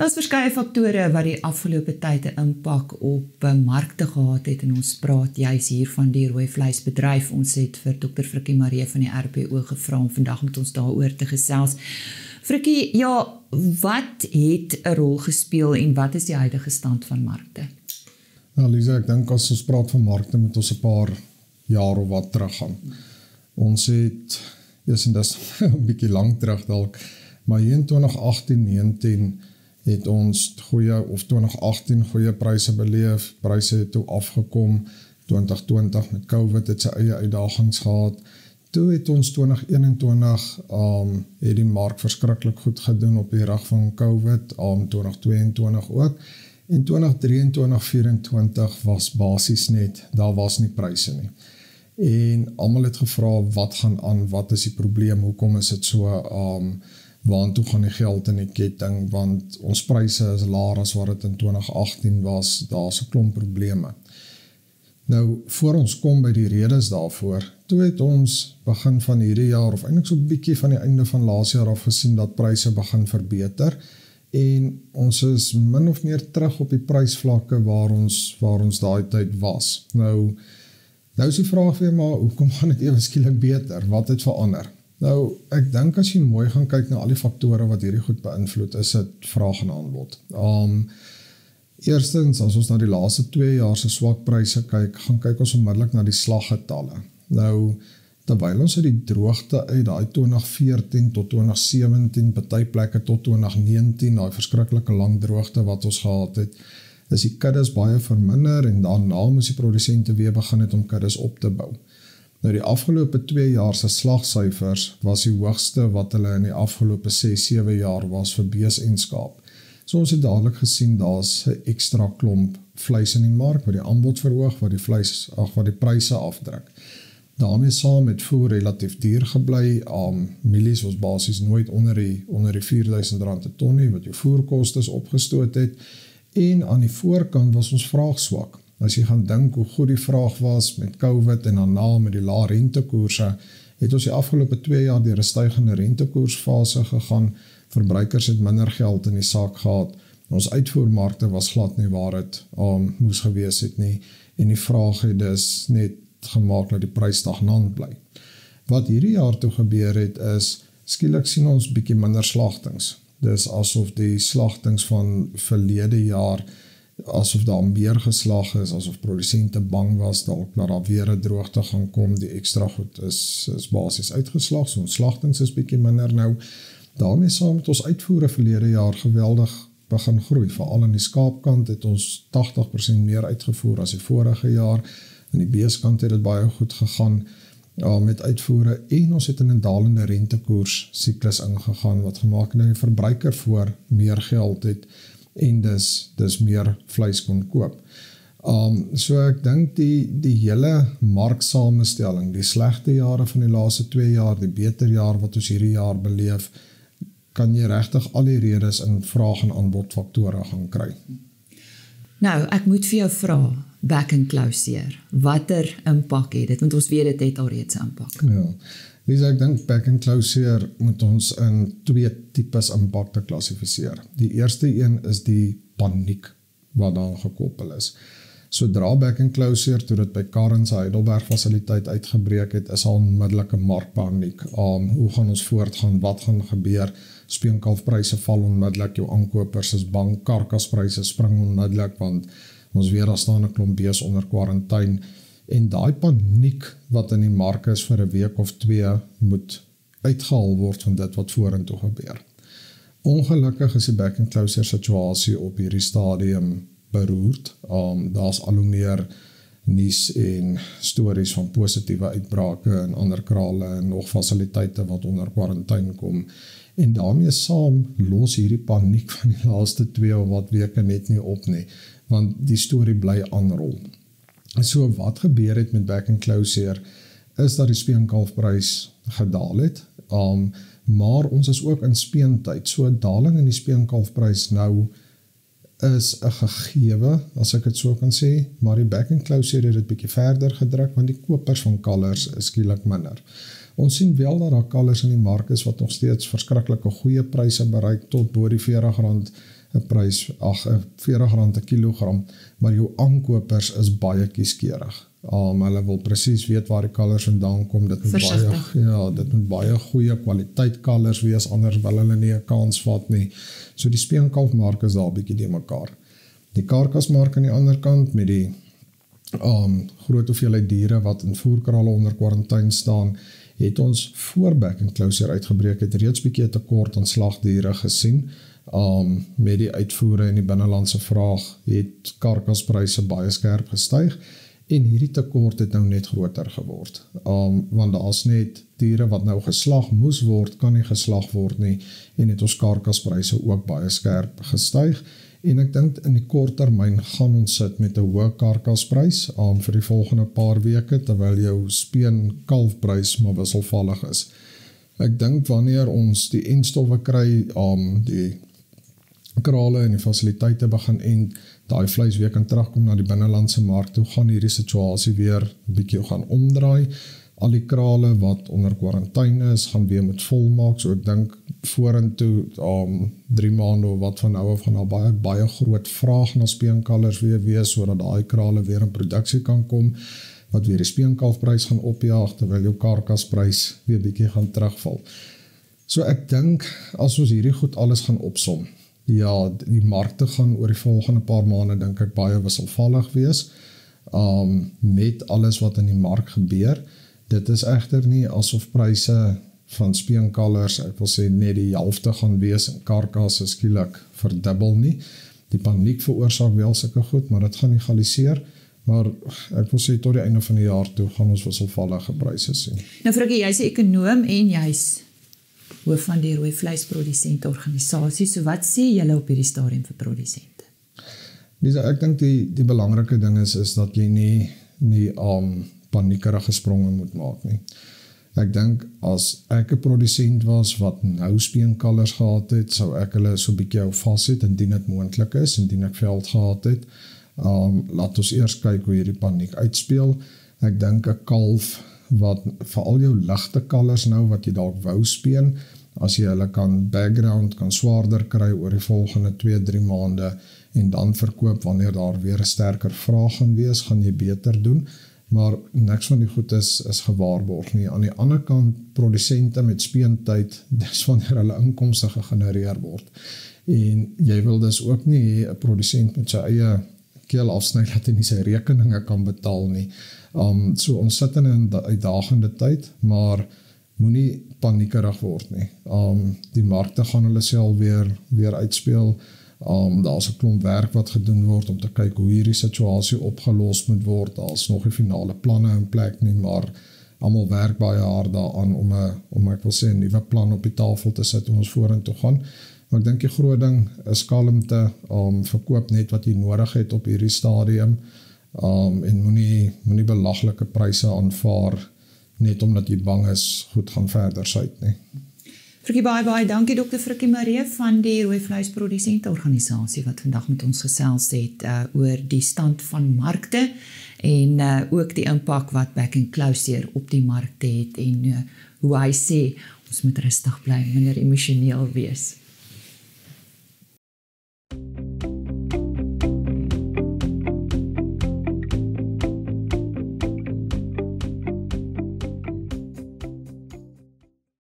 Daar's verskeie faktore wat die afgelope tyd 'n impak op markte gehad het en ons praat juis hier van die rooi vleisbedryf. Ons het vir Dr. Frikkie Maree van die RPO gevra om vandag met ons daaroor te gesels. Frikkie, ja, wat het 'n rol gespeel en wat is die huidige stand van markte? Ja, Lisa, ek dink as ons praat van markte moet ons 'n paar jaar of wat teruggaan. Ons het, en dis 'n bietjie lank terug dalk, maar hier in 2018-19 het ons goeie, of 2018 goeie pryse beleef, pryse het toe afgekom, 2020 met COVID het sy eie uitdagings gehad, toe het ons 2021 het die mark verskriklik goed gedoen op die rug van COVID, 2022 ook, en 2023-24 was basies net, daar was nie pryse nie. En almal het gevra, wat gaan aan, wat is die probleem, hoekom is dit so, waantoe gaan die geld in die ketting, want ons pryse is laer as wat het in 2018 was, daar is 'n klomp probleme. Nou, voor ons kom by die redes daarvoor, toe het ons begin van hierdie jaar, of eintlik so 'n bietjie van die einde van laas jaar af gesien, dat pryse begin verbeter, en ons is min of meer terug op die prysvlakke waar ons daai tyd was. Nou is die vraag weer maar, hoekom gaan dit ewe skielik beter? Wat het verander? Nou, ek dink as jy mooi gaan kyk na al die faktore wat hierdie goed beïnvloed, is dit vraag en aanbod. Eerstens, as ons na die laaste 2 jaar se swak pryse kyk, gaan kyk ons onmiddellik na die slaggetalle. Nou, terwyl ons uit die droogte uit daai 2014 tot 2017, party plekke tot 2019, daai verskriklike lang droogte wat ons gehad het, is die kuddes baie verminder en daarna moes die produsente weer begin het om kuddes op te bou. Nou die afgelope 2 jaar se slagsyfers was die hoogste wat hulle in die afgelope 6-7 jaar was vir bees en skaap. So ons het dadelik gesien daar's 'n ekstra klomp vleis in die mark wat die aanbod verhoog, wat die pryse afdruk. Daarmee saam het voer relatief duur gebly, mielies was basies nooit onder die R4.000 'n ton nie, wat jou voerkostes opgestoot het, en aan die voorkant was ons vraag swak. As jy gaan dink hoe goed die vraag was met COVID en daarna met die lae rentekoerse, het ons die afgelope 2 jaar deur 'n stygende rentekoersfase gegaan, verbruikers het minder geld in die sak gehad, ons uitvoermarkte was glad nie waar het moes gewees het nie, en die vraag het dus net gemaak dat die prys stagnant bly. Wat hierdie jaar toe gebeur het is, skielik sien ons bietjie minder slagtings. Dis asof die slagtings van verlede jaar, asof daar meer geslag is, asof produsente bang was, dalk dat daar weer 'n droogte gaan kom, die ekstra goed is basies uitgeslag, so ons slagtings is bietjie minder nou. Daarmee saam met ons uitvoere verlede jaar geweldig begin groei, veral aan die skaapkant het ons 80% meer uitgevoer as die vorige jaar, aan die beeskant het dit baie goed gegaan met uitvoere, en ons het in 'n dalende rentekoers siklus ingegaan, wat gemaak het dat die verbruiker voor meer geld het, en dus meer vleis kon koop. So ek dink die hele marksamenstelling, die slegte jare van die laaste 2 jaar, die beter jaar wat ons hierdie jaar beleef, kan jy regtig al die redes in vraag en aanbod faktore gaan kry. Nou, ek moet vir jou vra, back and close, watter impak het dit? Want ons weet dit het alreeds impak. Ja, Lisa, ek dink back and close moet ons in 2 tipes impakte klassifiseer. Die eerste een is die paniek wat daar gekoppel is. Sodra back and close, toe dit by Karen se Heidelberg fasiliteit uitgebreek het, is al onmiddellike markpaniek. Hoe gaan ons voortgaan? Wat gaan gebeur? Speenkalfpryse val onmiddellik, jou aankopers is bang, karkaspryse spring onmiddellik, want ons weer daar staan 'n klomp bees onder kwarantyne, en daai paniek wat in die mark is vir 'n week of 2 moet uitgehaal word van dit wat vorentoe gebeur. Ongelukkig is die back and close situasie op hierdie stadium beroerd. Daar's al hoe meer nuus en stories van positiewe uitbrake in ander krale en nog fasiliteite wat onder kwarantyne kom. En daarmee saam los hierdie paniek van die laaste 2 of wat weke net nie op nie, want die storie bly aanrol. So wat gebeur het met back and close is dat die speenkalfprys gedaal het, maar ons is ook in speentyd, so 'n daling in die speenkalfprys nou is 'n gegewe, as ek dit so kan sê, maar die back and close het dit bietjie verder gedruk, want die kopers van kalvers is skielik minder. Ons sien wel dat daar kalvers in die mark is wat nog steeds verskriklike goeie pryse bereik, tot bo die R40 'n prys, R40 'n kilogram, maar jou aankopers is baie kieskeurig. Hulle wil presies weet waar die kalvers vandaan kom. Dit moet baie goeie kwaliteit kalvers wees, anders wil hulle nie 'n kans vat nie. So die speenkalfmark is daar bietjie die mekaar. Die karkasmark aan die ander kant met die groot hoeveelheid diere wat in voerkrale onder kwarantyne staan, het ons voor back and closure uitgebreek, het reeds bietjie tekort aan slagdiere gesien. Met die uitvoere en die binnelandse vraag het karkaspryse baie skerp gestyg en hierdie tekort het nou net groter geword. Want daar's net diere wat nou geslag moes word, kan nie geslag word nie en het ons karkaspryse ook baie skerp gestyg. En ek dink in die kort termyn gaan ons sit met 'n hoë karkasprys vir die volgende paar weke, terwyl jou speen-kalfprys maar wisselvallig is. Ek dink wanneer ons die enstowwe kry, die krale en die fasiliteite begin en daai vleis weer kan terugkom na die binnelandse mark toe, gaan hierdie situasie weer 'n bietjie gaan omdraai. Al die krale wat onder kwarantyne is, gaan weer met vol maak, so ek dink vorentoe 3 maande of wat van nou af gaan daar baie groot vraag na speenkalvers weer wees, sodat daai krale weer in produksie kan kom, wat weer die speenkalfprys gaan opjaag, terwyl jou karkasprys weer bietjie gaan terugval. So ek dink, as ons hierdie goed alles gaan opsom, ja, die markte gaan oor die volgende paar maande, dink ek, baie wisselvallig wees, met alles wat in die mark gebeur. Dit is egter nie asof pryse van speenkalvers, ek wil sê net die helfte gaan wees en karkasse skielik verdubbel nie. Die paniek veroorsaak wel sulke goed, maar dit gaan egaliseer. Maar ek wil sê tot die einde van die jaar toe gaan ons wisselvallige pryse sien. Nou Frikkie, jy's 'n ekonoom en jy's hoof van die rooi vleisprodusente organisasie. So wat sê julle op hierdie stadium vir produsente? Ek dink die belangrike ding is dat jy nie paniekerige spronge moet maak nie. Ek dink as ek 'n produsent was wat nou speenkalvers gehad het, sou ek hulle so 'n bietjie hou vas het indien dit moontlik is, indien ek veld gehad het. Laat ons eers kyk hoe hierdie paniek uitspeel. Ek dink 'n kalf wat veral jou ligte kalvers nou wat jy dalk wou speen, as jy hulle kan background, kan swaarder kry oor die volgende 2-3 maande en dan verkoop wanneer daar weer 'n sterker vraag gaan wees, gaan jy beter doen. Maar niks van die goed is gewaarborg nie. Aan die ander kant, produsente met speentyd, dis wanneer hulle inkomste gegenereer word. En jy wil dus ook nie 'n produsent met sy eie keel afsny dat hy nie sy rekeninge kan betaal nie. So ons sit in 'n uitdagende tyd, maar moenie paniekerig word nie. Die markte gaan hulle self weer uitspeel. Daar's 'n klomp werk wat gedoen word om te kyk hoe hierdie situasie opgelos moet word. Daar's nog nie finale planne in plek nie, maar almal werk baie hard daaraan om ek wil sê 'n nuwe plan op die tafel te sit om ons vorentoe gaan. Maar ek dink die groot ding is kalmte, verkoop net wat jy nodig het op hierdie stadium, en moenie belaglike pryse aanvaar net omdat jy bang is goed gaan verder suit nie. Frikkie, baie dankie Dr. Frikkie Maree van die rooi vleisprodusente organisasie wat vandag met ons gesels het oor die stand van markte en ook die impak wat back and closure op die markte het en hoe hy sê ons moet rustig bly, minder emosioneel wees.